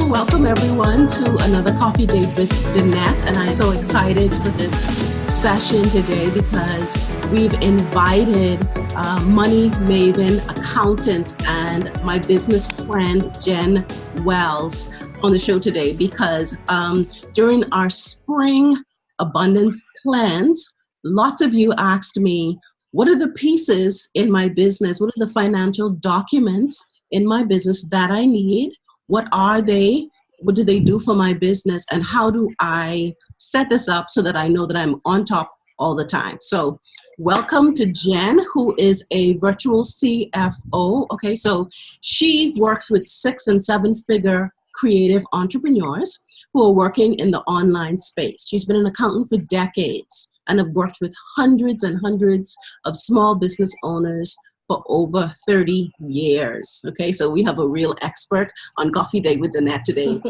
welcome everyone to another coffee date with Danette, and I'm so excited for this session today because we've invited Money Maven accountant and my business friend Jenn Wells on the show today because during our spring abundance cleanse, lots of you asked me, what are the pieces in my business? What are the financial documents in my business that I need? What are they? What do they do for my business? And how do I set this up so that I know that I'm on top all the time? So welcome to Jenn, who is a virtual CFO. Okay, so she works with 6 and 7 figure creative entrepreneurs who are working in the online space. She's been an accountant for decades and have worked with hundreds and hundreds of small business owners for over 30 years. Okay, so we have a real expert on Coffee Date with Danette today.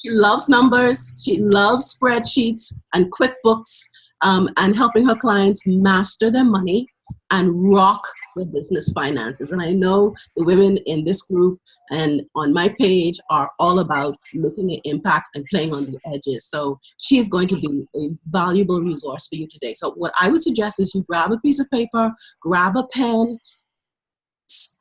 She loves numbers, she loves spreadsheets and QuickBooks, and helping her clients master their money and rock their business finances. And I know the women in this group and on my page are all about making an impact and playing on the edges. So she's going to be a valuable resource for you today. So what I would suggest is you grab a piece of paper, grab a pen,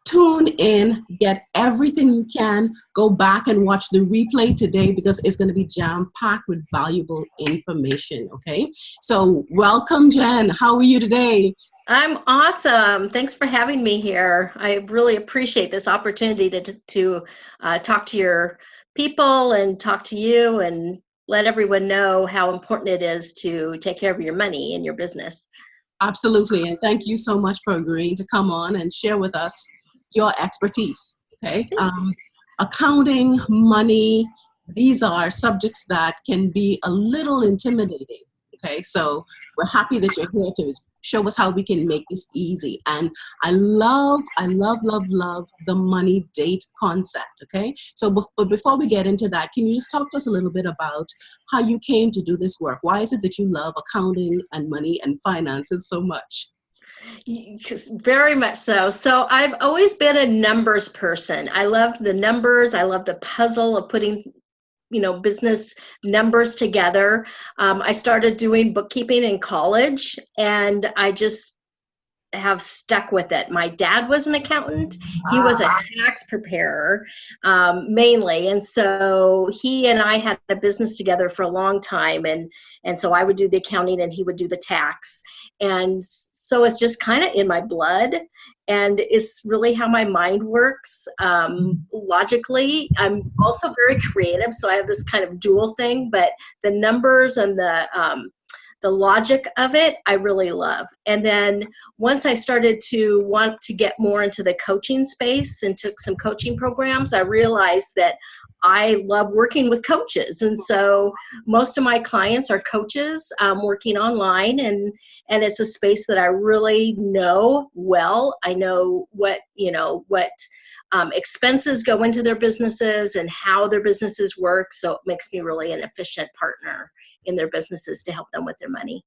tune in, get everything you can, go back and watch the replay today because it's going to be jam-packed with valuable information, okay? So welcome, Jenn. How are you today? I'm awesome. Thanks for having me here. I really appreciate this opportunity to talk to your people and talk to you and let everyone know how important it is to take care of your money in your business. Absolutely, and thank you so much for agreeing to come on and share with us your expertise, okay? Accounting, money, these are subjects that can be a little intimidating, okay? So we're happy that you're here to show us how we can make this easy. And I love the money date concept, okay? So but before we get into that, can you just talk to us a little bit about how you came to do this work? Why is it that you love accounting and money and finances so much? Very much so. So I've always been a numbers person. I love the numbers. I love the puzzle of putting business numbers together. I started doing bookkeeping in college and I just have stuck with it. My dad was an accountant. He was a tax preparer mainly. And so he and I had a business together for a long time. And so I would do the accounting and he would do the tax. And so it's just kind of in my blood. And it's really how my mind works logically. I'm also very creative, so I have this kind of dual thing, but the numbers and the logic of it, I really love. And then once I started to want to get more into the coaching space and took some coaching programs, I realized that I love working with coaches. And so most of my clients are coaches working online, and it's a space that I really know well. I know what expenses go into their businesses and how their businesses work. So it makes me really an efficient partner in their businesses to help them with their money.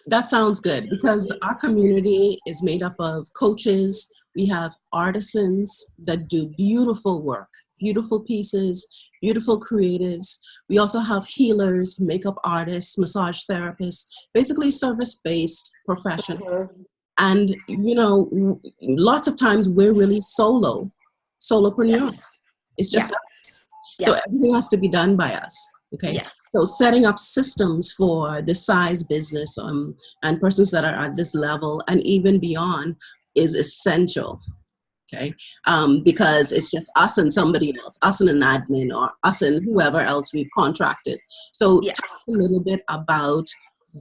That sounds good because our community is made up of coaches. We have artisans that do beautiful work, beautiful pieces, beautiful creatives. We also have healers, makeup artists, massage therapists, basically service-based professionals. And, lots of times we're really solopreneurs. Yes. It's just us. So everything has to be done by us. Okay. Yes. So setting up systems for this size business and persons that are at this level and even beyond is essential. Okay. Because it's just us and somebody else, us and an admin or us and whoever else we've contracted. So talk a little bit about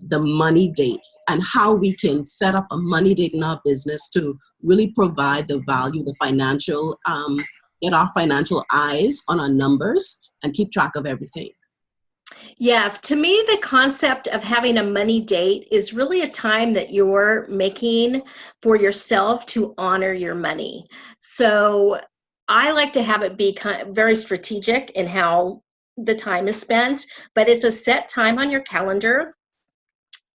the money date and how we can set up a money date in our business to really provide the value, the financial, get our financial eyes on our numbers and keep track of everything. Yeah, to me, the concept of having a money date is really a time that you're making for yourself to honor your money. So I like to have it be kind of very strategic in how the time is spent, but it's a set time on your calendar.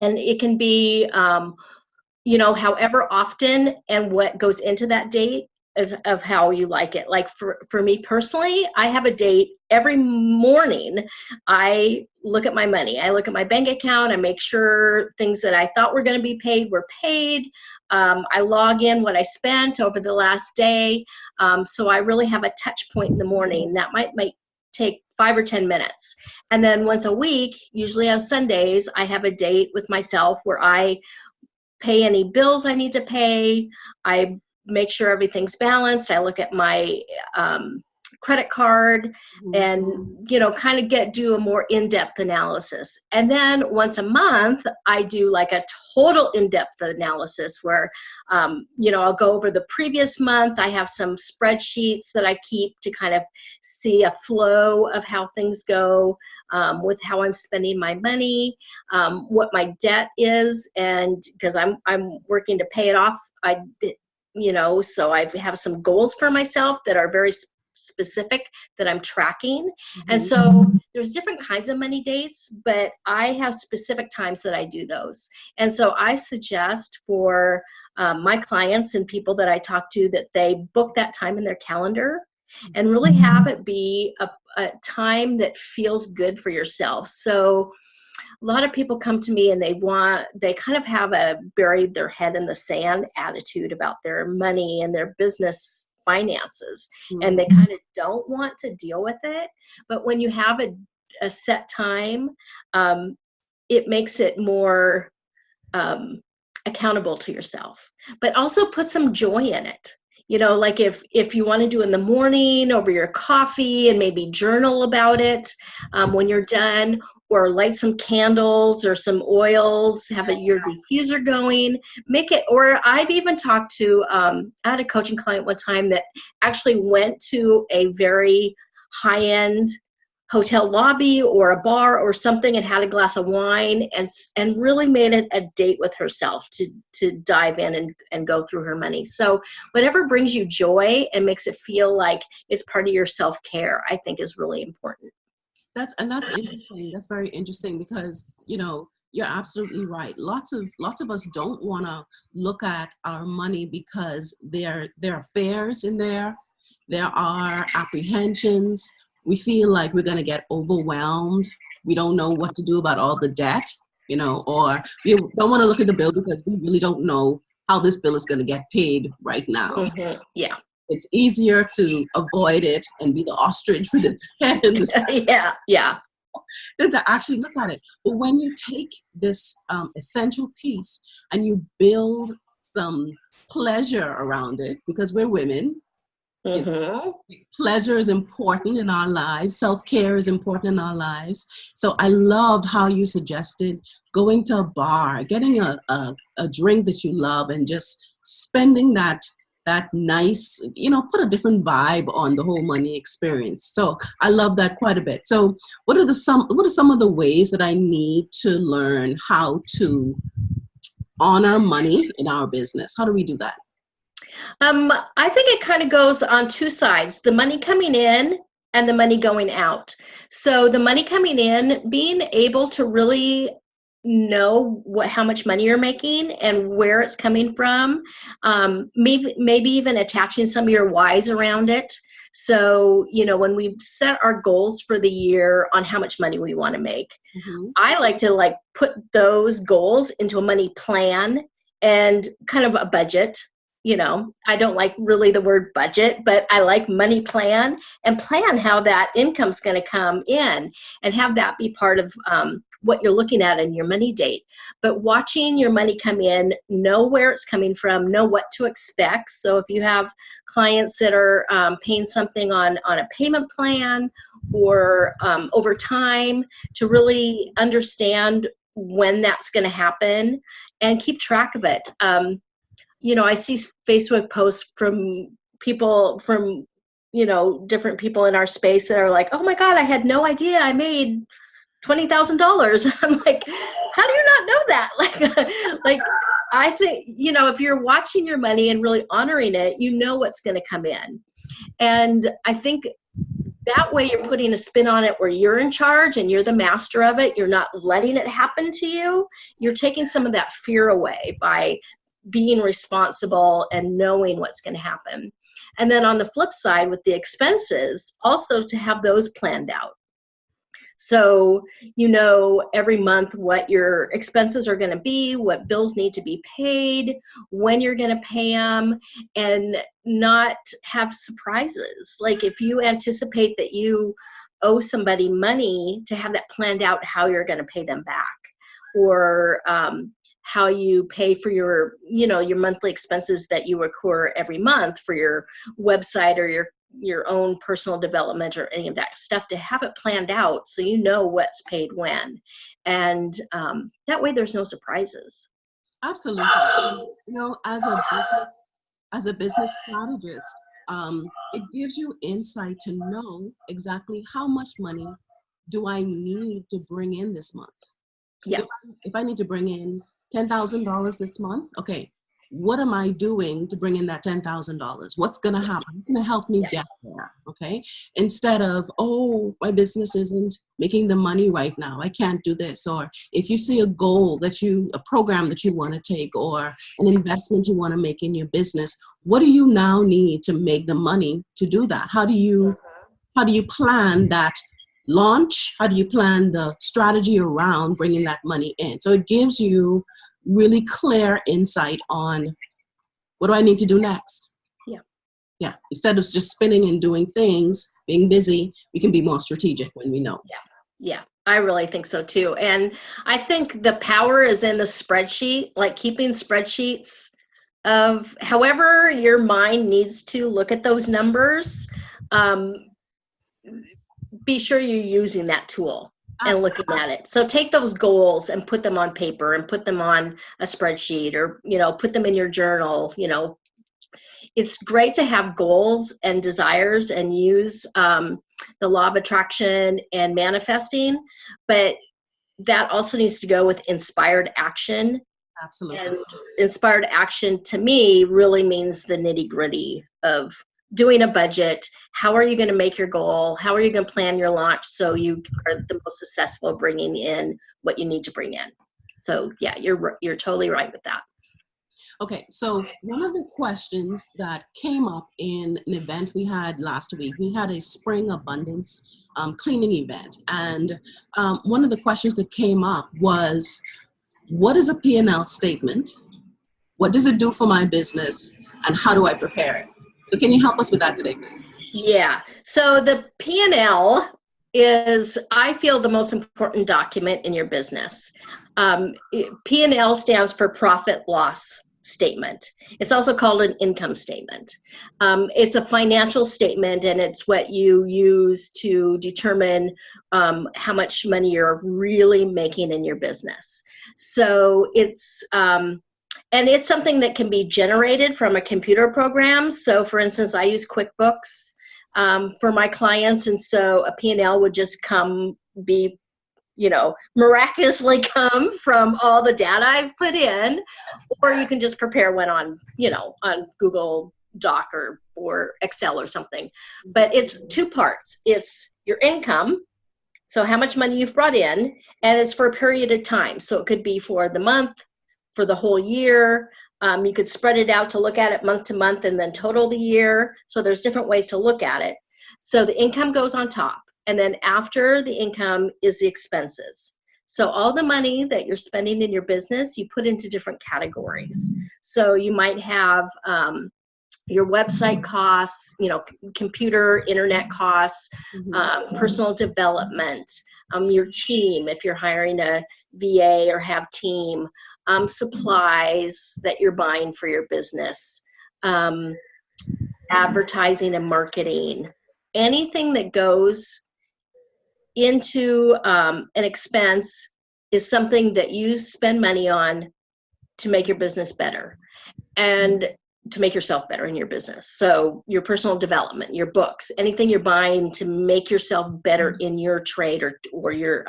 And it can be, however often and what goes into that date of how you like it. Like for me personally, I have a date every morning. I look at my money. I look at my bank account. I make sure things that I thought were going to be paid were paid. I log in what I spent over the last day. So I really have a touch point in the morning. That might take 5 or 10 minutes. And then once a week, usually on Sundays, I have a date with myself where I pay any bills I need to pay. I make sure everything's balanced. I look at my credit card and, kind of do a more in-depth analysis. And then once a month, I do like a total in-depth analysis where, I'll go over the previous month. I have some spreadsheets that I keep to kind of see a flow of how things go with how I'm spending my money, what my debt is, and because I'm working to pay it off, so I have some goals for myself that are very specific that I'm tracking. And so there's different kinds of money dates, but I have specific times that I do those. And so I suggest for my clients and people that I talk to that they book that time in their calendar and really have it be a time that feels good for yourself. So a lot of people come to me and they kind of have a buried their head in the sand attitude about their money and their business finances, and they kind of don't want to deal with it. But when you have a set time, it makes it more accountable to yourself, but also put some joy in it. Like if you want to do in the morning over your coffee and maybe journal about it when you're done, or light some candles or some oils, have your diffuser going, make it. Or I've even talked to, I had a coaching client one time that actually went to a very high-end hotel lobby or a bar or something and had a glass of wine and really made it a date with herself to dive in and go through her money. So whatever brings you joy and makes it feel like it's part of your self-care, I think is really important. That's interesting. That's very interesting because, you're absolutely right. Lots of us don't want to look at our money because there are fears in there. There are apprehensions. We feel like we're going to get overwhelmed. We don't know what to do about all the debt, or we don't want to look at the bill because we really don't know how this bill is going to get paid right now. Yeah. It's easier to avoid it and be the ostrich with its head in the sand. Yeah. Than to actually look at it. But when you take this essential piece and you build some pleasure around it, because we're women, pleasure is important in our lives. Self-care is important in our lives. So I loved how you suggested going to a bar, getting a drink that you love and just spending that nice, put a different vibe on the whole money experience. So I love that quite a bit. So what are some of the ways that I need to learn how to honor money in our business? How do we do that? I think it kind of goes on two sides, the money coming in and the money going out. So the money coming in, being able to really know how much money you're making and where it's coming from, maybe even attaching some of your whys around it. So, when we set our goals for the year on how much money we want to make, I like to put those goals into a money plan and kind of a budget. I don't like really the word budget, but I like money plan and plan how that income's going to come in and have that be part of what you're looking at in your money date. But watching your money come in, know where it's coming from, know what to expect. So if you have clients that are paying something on a payment plan or over time, to really understand when that's going to happen and keep track of it. I see Facebook posts from people different people in our space that are like, oh my God, I had no idea I made $20,000. I'm like, how do you not know that? Like I think, if you're watching your money and really honoring it, what's going to come in. And I think that way you're putting a spin on it where you're in charge and you're the master of it. You're not letting it happen to you. You're taking some of that fear away by being responsible and knowing what's going to happen. And then on the flip side with the expenses, also to have those planned out. So you know every month what your expenses are going to be, what bills need to be paid, when you're going to pay them, and not have surprises. Like if you anticipate that you owe somebody money, to have that planned out how you're going to pay them back, or how you pay for your, you know, your monthly expenses that you incur every month for your website or your own personal development or any of that stuff, to have it planned out so you know what's paid when. And that way there's no surprises. Absolutely. You know, as a business strategist, it gives you insight to know exactly how much money do I need to bring in this month. Yeah. So if I need to bring in $10,000 this month, okay, what am I doing to bring in that $10,000? What's going to happen? It's going to help me get there, okay? Instead of, oh, my business isn't making the money right now, I can't do this. Or if you see a goal a program that you want to take, or an investment you want to make in your business, what do you now need to make the money to do that? How do you plan that launch? How do you plan the strategy around bringing that money in? So it gives you really clear insight on, what do I need to do next? Yeah. Instead of just spinning and doing things, being busy, we can be more strategic when we know. Yeah, I really think so too. And I think the power is in the spreadsheet, like keeping spreadsheets of however your mind needs to look at those numbers. Be sure you're using that tool and looking at it. So take those goals and put them on paper and put them on a spreadsheet, or, you know, put them in your journal. You know, it's great to have goals and desires and use the law of attraction and manifesting, but that also needs to go with inspired action. Absolutely. And inspired action to me really means the nitty-gritty of doing a budget. How are you going to make your goal? How are you going to plan your launch so you are the most successful bringing in what you need to bring in? So yeah, you're totally right with that. Okay, so one of the questions that came up in an event we had last week, we had a spring abundance cleaning event. And one of the questions that came up was, what is a P&L statement? What does it do for my business? And how do I prepare it? So can you help us with that today, please? Yeah. So the P&L is, I feel, the most important document in your business. P&L stands for profit loss statement. It's also called an income statement. It's a financial statement, and it's what you use to determine how much money you're really making in your business. So it's and it's something that can be generated from a computer program. So for instance, I use QuickBooks for my clients, and so a P&L would just be, you know, miraculously come from all the data I've put in, or you can just prepare one on, you know, on Google Doc or Excel or something. But it's two parts. It's your income, so how much money you've brought in, and it's for a period of time. So it could be for the month, for the whole year. You could spread it out to look at it month to month and then total the year. So there's different ways to look at it. So the income goes on top. And then after the income is the expenses. So all the money that you're spending in your business, you put into different categories. So you might have your website costs, you know, computer, internet costs, personal development, your team, if you're hiring a VA or have team, supplies that you're buying for your business, advertising and marketing, anything that goes into an expense is something that you spend money on to make your business better and to make yourself better in your business. So your personal development, your books, anything you're buying to make yourself better in your trade or your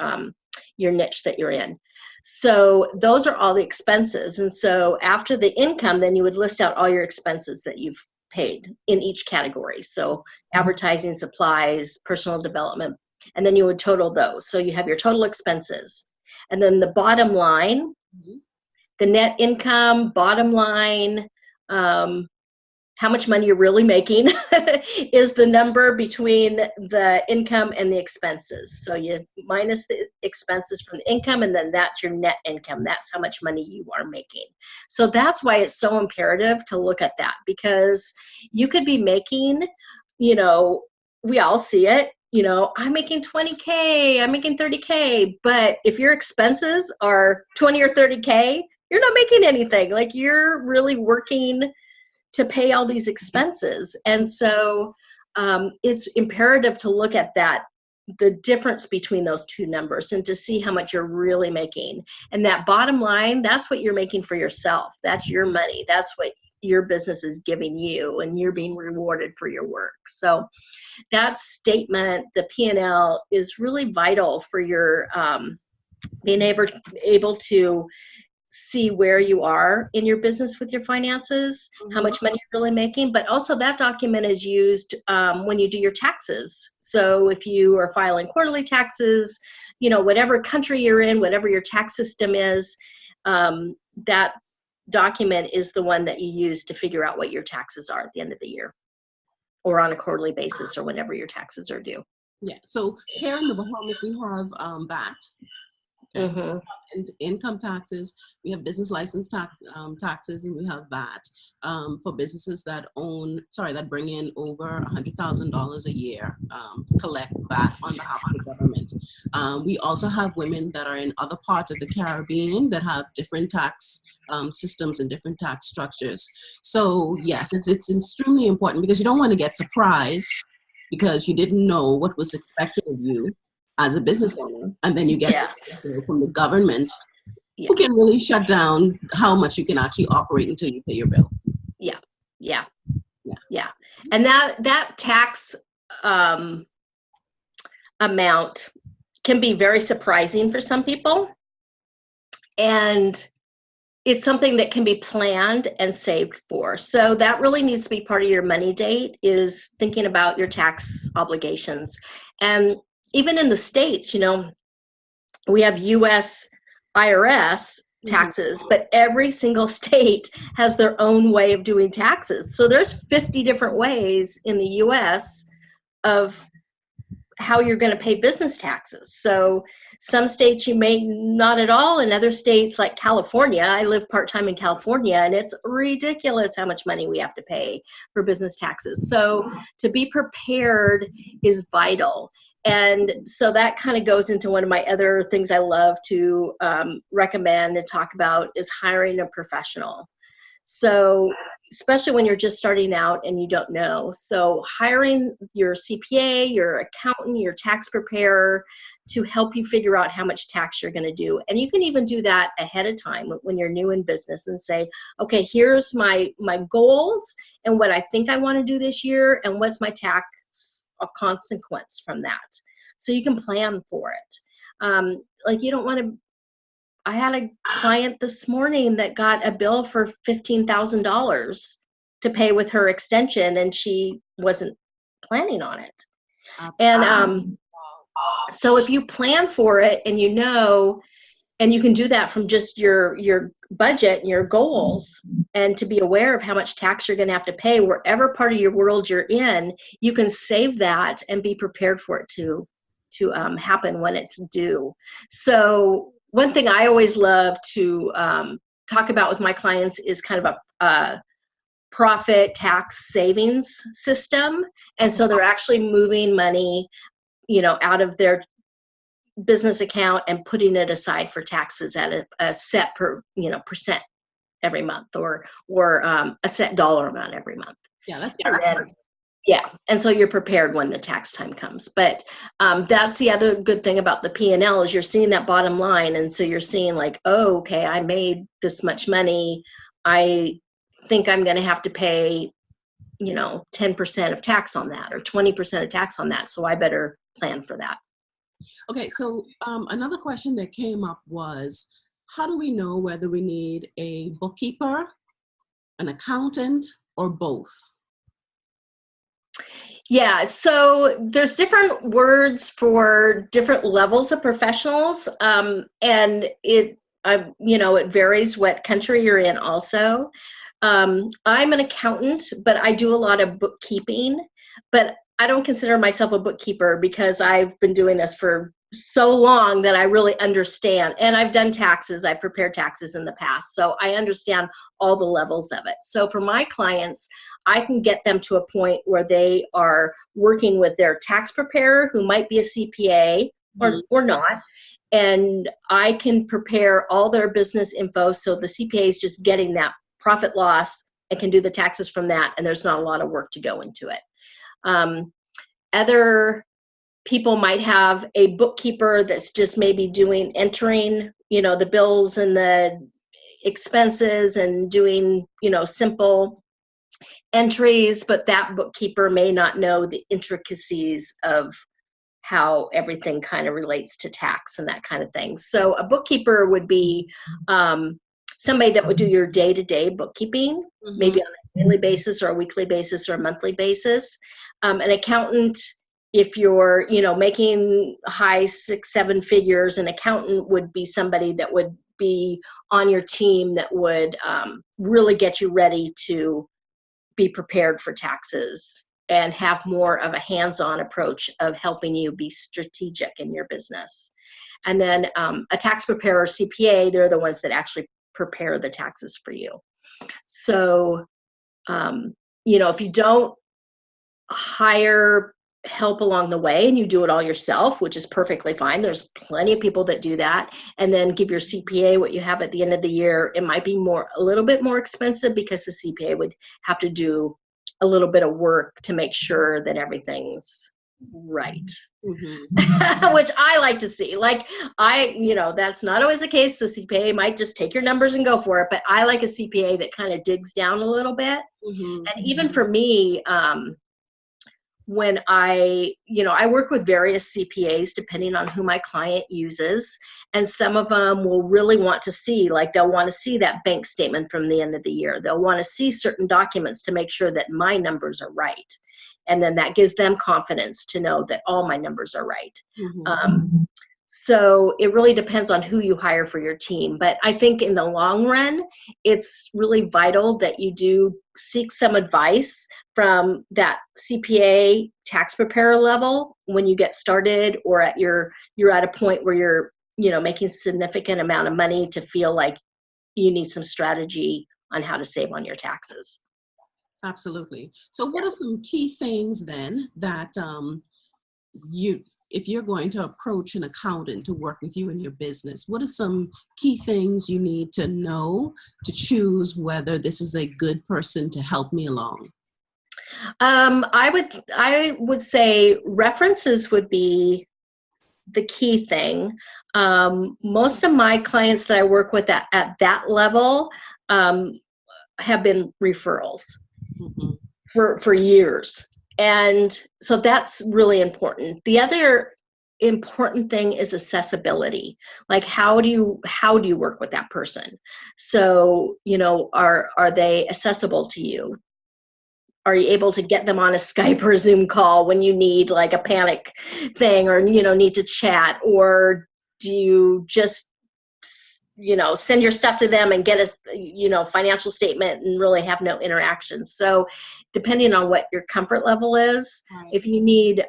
niche that you're in. So those are all the expenses. And so after the income, then you would list out all your expenses that you've paid in each category. So advertising, supplies, personal development, and then you would total those. So you have your total expenses. And then the bottom line, the net income, bottom line, how much money you're really making is the number between the income and the expenses. So you minus the expenses from the income, and then that's your net income. That's how much money you are making. So that's why it's so imperative to look at that, because you could be making, we all see it, I'm making 20K, I'm making 30K, but if your expenses are 20 or 30K, you're not making anything. Like, you're really working to pay all these expenses. And so it's imperative to look at the difference between those two numbers, and to see how much you're really making. And that bottom line, that's what you're making for yourself. That's your money. That's what your business is giving you, and you're being rewarded for your work. So that statement, the P&L, is really vital for your being able to see where you are in your business with your finances, how much money you're really making. But also, that document is used when you do your taxes. So if you are filing quarterly taxes, whatever country you're in, whatever your tax system is, that document is the one that you use to figure out what your taxes are at the end of the year, or on a quarterly basis, or whenever your taxes are due. Yeah. So here in the Bahamas, we have VAT. Okay. And income taxes, we have business license taxes, and we have VAT for businesses that bring in over $100,000 a year, collect VAT on behalf of the government. We also have women that are in other parts of the Caribbean that have different tax systems and different tax structures. So yes, it's extremely important, because you don't want to get surprised because you didn't know what was expected of you as a business owner, and then you get from the government, who can really shut down how much you can actually operate until you pay your bill. Yeah. And that tax amount can be very surprising for some people, and it's something that can be planned and saved for. So that really needs to be part of your money date, is thinking about your tax obligations. And even in the States, we have U.S. IRS taxes, but every single state has their own way of doing taxes. So there's 50 different ways in the U.S. of how you're going to pay business taxes. So some states you may not at all. In other states, like California, I live part-time in California, and it's ridiculous how much money we have to pay for business taxes. So to be prepared is vital. And so that kind of goes into one of my other things I love to recommend and talk about, is hiring a professional. So especially when you're just starting out and you don't know. So hiring your CPA, your accountant, your tax preparer to help you figure out how much tax you're going to do. And you can even do that ahead of time when you're new in business, and say, okay, here's my goals and what I think I want to do this year, and what's my tax a consequence from that. So you can plan for it. Like, you don't want to, I had a client this morning that got a bill for $15,000 to pay with her extension, and she wasn't planning on it. And so if you plan for it, and and you can do that from just your budget and your goals, and to be aware of how much tax you're going to have to pay wherever part of your world you're in, you can save that and be prepared for it to happen when it's due. So one thing I always love to talk about with my clients is kind of a profit tax savings system. And so they're actually moving money, out of their business account and putting it aside for taxes at a set percent every month, or a set dollar amount every month. Yeah, that's good. Yeah, and so you're prepared when the tax time comes. But that's the other good thing about the P&L, is you're seeing that bottom line, and so you're seeing like, oh, okay, I made this much money. I think I'm going to have to pay, 10% of tax on that, or 20% of tax on that. So I better plan for that. Okay, so another question that came up was, how do we know whether we need a bookkeeper, an accountant, or both? Yeah, so there's different words for different levels of professionals, and it varies what country you're in also. I'm an accountant, but I do a lot of bookkeeping, but I don't consider myself a bookkeeper because I've been doing this for so long that I really understand. And I've done taxes. I've prepared taxes in the past. So I understand all the levels of it. So for my clients, I can get them to a point where they are working with their tax preparer who might be a CPA or not. And I can prepare all their business info so the CPA is just getting that profit loss and can do the taxes from that, and there's not a lot of work to go into it. Other people might have a bookkeeper that's just maybe entering, the bills and the expenses and doing, simple entries, but that bookkeeper may not know the intricacies of how everything kind of relates to tax and that kind of thing. So a bookkeeper would be somebody that would do your day-to-day bookkeeping, maybe on a daily basis or a weekly basis or a monthly basis. An accountant, if you're, making high 6-7 figures, an accountant would be somebody that would be on your team that would really get you ready to be prepared for taxes and have more of a hands-on approach of helping you be strategic in your business. And then a tax preparer, CPA, they're the ones that actually prepare the taxes for you. So, if you don't hire help along the way and you do it all yourself, which is perfectly fine. There's plenty of people that do that, and then give your CPA what you have at the end of the year. It might be a little bit more expensive because the CPA would have to do a little bit of work to make sure that everything's right. Which I like to see. That's not always the case. The CPA might just take your numbers and go for it, but I like a CPA that kind of digs down a little bit. And even for me, when I work with various CPAs depending on who my client uses, and some of them will really want to see, they'll want to see that bank statement from the end of the year. They'll want to see certain documents to make sure that my numbers are right. And then that gives them confidence to know that all my numbers are right. So it really depends on who you hire for your team. But I think in the long run, it's really vital that you do seek some advice from that CPA tax preparer level when you get started, or you're at a point where you're making a significant amount of money to feel like you need some strategy on how to save on your taxes. Absolutely. So what are some key things then that if you're going to approach an accountant to work with you in your business, what are some key things you need to know to choose whether this is a good person to help me along? I would say references would be the key thing. Most of my clients that I work with at that level have been referrals for years. And so that's really important. The other important thing is accessibility. How do you work with that person? So, are they accessible to you? Are you able to get them on a Skype or Zoom call when you need a panic thing, or, need to chat? Or do you just, send your stuff to them and get a, financial statement and really have no interaction? So depending on what your comfort level is, if you need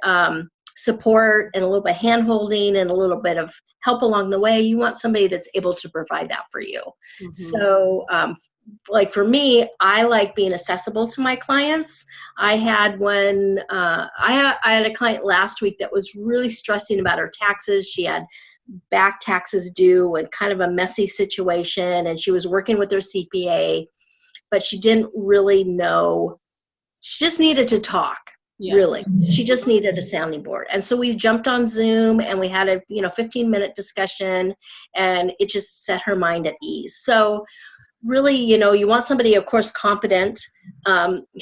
support and a little bit of hand-holding and a little bit of help along the way, you want somebody that's able to provide that for you. So for me, I like being accessible to my clients. I had one, I had a client last week that was really stressing about her taxes. She had back taxes due and kind of a messy situation, and she was working with her CPA, but she didn't really know. She just needed to talk. Really, she just needed a sounding board. And so we jumped on Zoom and we had a 15-minute discussion, and it just set her mind at ease. So really, you want somebody, of course, competent,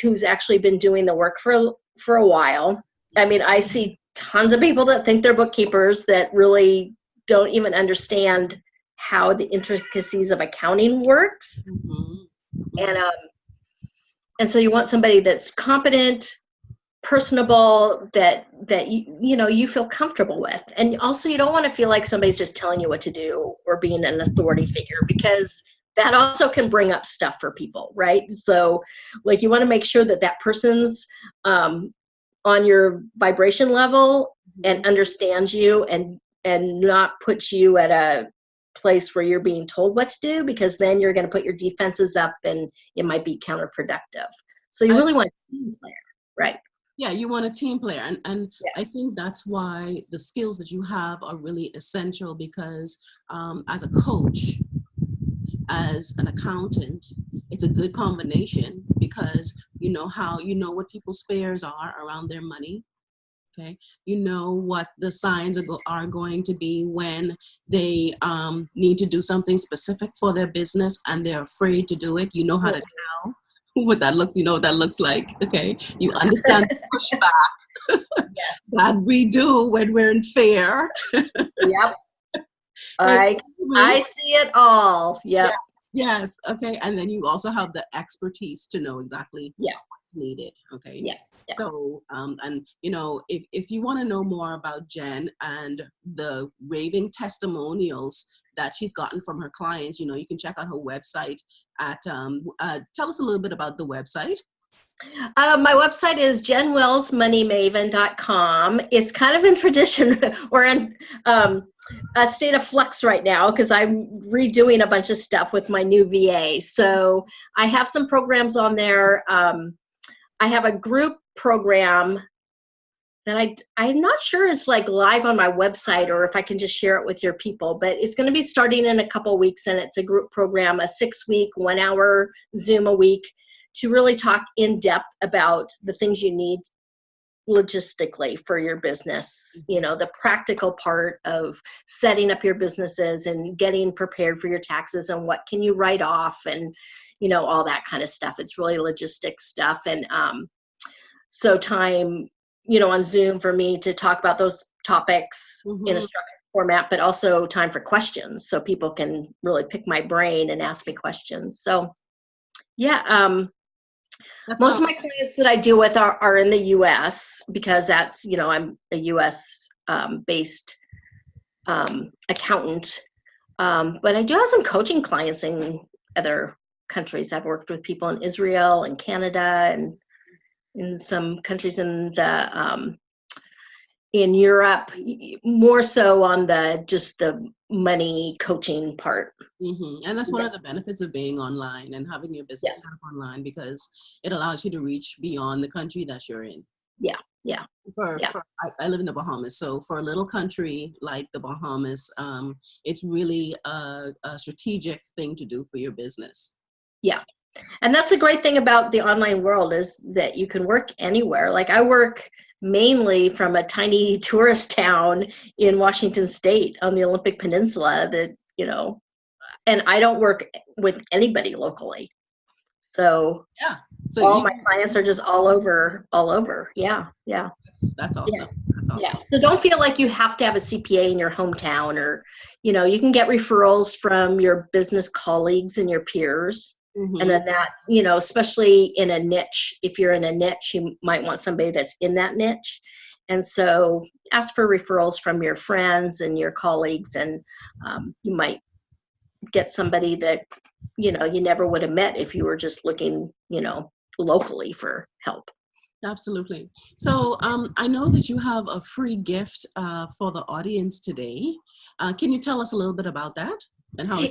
who's actually been doing the work for a while. I mean, I see tons of people that think they're bookkeepers that really don't even understand how the intricacies of accounting works. And so you want somebody that's competent, personable, that you feel comfortable with. And also, you don't want to feel like somebody's just telling you what to do or being an authority figure, because that also can bring up stuff for people, right? So like you want to make sure that that person's on your vibration level and understands you and not put you at a place where you're being told what to do, because then you're going to put your defenses up and it might be counterproductive. So you really want a team player, right? Yeah, you want a team player. And Yeah. I think that's why the skills that you have are really essential, because as a coach, as an accountant, it's a good combination, because you know what people's fears are around their money. Okay, you know what the signs are going to be when they need to do something specific for their business and they're afraid to do it. You know how to tell what that looks. You know what that looks like. Okay, you understand the pushback that we do when we're in fear. Yep. I see it all. Yep. Yes. Okay. And then you also have the expertise to know exactly what's needed. Okay. Yeah. Yeah. So, and if you want to know more about Jenn and the raving testimonials that she's gotten from her clients, you can check out her website at, tell us a little bit about the website. My website is jennwellsmoneymaven.com. It's kind of in tradition or in a state of flux right now because I'm redoing a bunch of stuff with my new VA. So I have some programs on there. I have a group program that I'm not sure is like live on my website or if I can just share it with your people, but it's going to be starting in a couple weeks, and it's a group program, a 6-week, 1-hour Zoom a week to really talk in depth about the things you need logistically for your business, the practical part of setting up your businesses and getting prepared for your taxes and what can you write off and, all that kind of stuff. It's really logistics stuff. And so time, on Zoom for me to talk about those topics in a structured format, but also time for questions so people can really pick my brain and ask me questions. So yeah, most of my clients that I deal with are in the U.S. because that's, I'm a U.S. Based accountant. But I do have some coaching clients in other countries. I've worked with people in Israel and Canada and in some countries in Europe, more so on just the money coaching part. And that's one of the benefits of being online and having your business set up online, because it allows you to reach beyond the country that you're in. Yeah. I live in the Bahamas, so for a little country like the Bahamas, it's really a strategic thing to do for your business. Yeah. And that's the great thing about the online world is that you can work anywhere. Like I work mainly from a tiny tourist town in Washington State on the Olympic Peninsula and I don't work with anybody locally. So all my clients are just all over. Yeah. That's awesome. Yeah. That's awesome. Yeah. So don't feel like you have to have a CPA in your hometown or, you can get referrals from your business colleagues and your peers. And then that, especially in a niche, if you're in a niche, you might want somebody that's in that niche. And so ask for referrals from your friends and your colleagues, and you might get somebody that, you never would have met if you were just looking, locally for help. Absolutely. So I know that you have a free gift for the audience today. Can you tell us a little bit about that and how?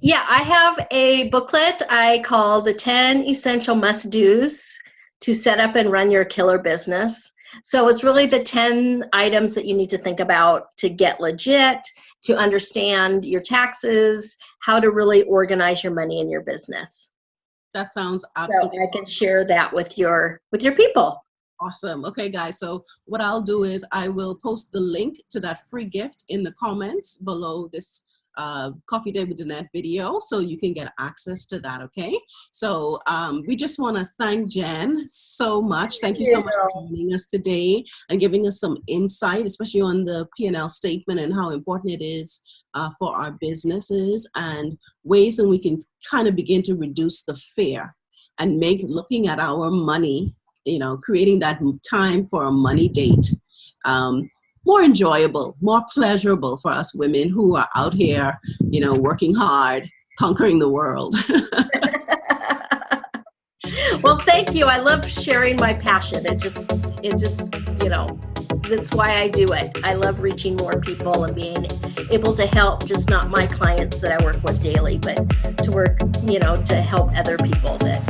Yeah, I have a booklet I call the 10 Essential Must-Dos to Set Up and Run Your Killer Business. So it's really the 10 items that you need to think about to get legit, to understand your taxes, how to really organize your money in your business. That sounds absolutely. So I can share that with your people. Awesome. Okay, guys. So what I'll do is I will post the link to that free gift in the comments below this Coffee Day with Danette video, so you can get access to that. Okay. So we just want to thank Jenn so much. Thank you so much for joining us today and giving us some insight, especially on the P&L statement and how important it is for our businesses and ways that we can kind of begin to reduce the fear and make looking at our money, creating that time for a money date more enjoyable, more pleasurable for us women who are out here, working hard, conquering the world. Well, thank you. I love sharing my passion. It just, that's why I do it. I love reaching more people and being able to help just not my clients that I work with daily, but to work, to help other people that